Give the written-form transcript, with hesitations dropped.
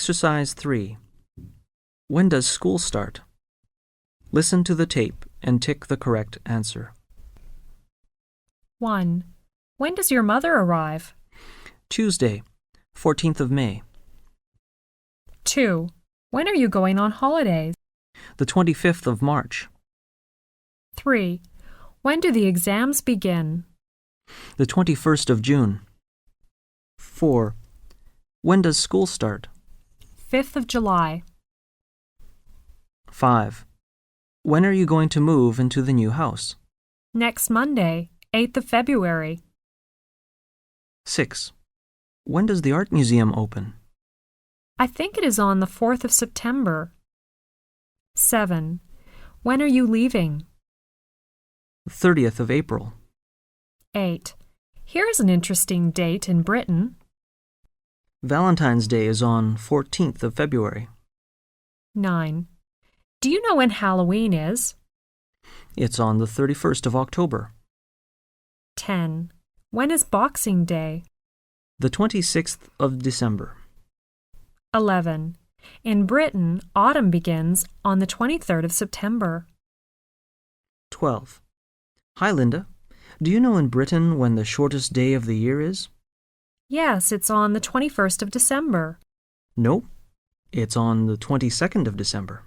Exercise 3. When does school start? Listen to the tape and tick the correct answer. 1. When does your mother arrive? Tuesday, 14th of May. 2. When are you going on holidays? The 25th of March. 3. When do the exams begin? The 21st of June. 4. When does school start? 5th of July. 5. When are you going to move into the new house? Next Monday, 8th of February. 6. When does the art museum open? I think it is on the 4th of September. 7. When are you leaving? 30th of April. 8. Here is an interesting date in Britain. Valentine's Day is on 14th of February. 9. Do you know when Halloween is? It's on the 31st of October. 10. When is Boxing Day? The 26th of December. 11. In Britain, autumn begins on the 23rd of September. 12. Hi, Linda. Do you know in Britain when the shortest day of the year is? Yes, it's on the 21st of December. Nope. It's on the 22nd of December.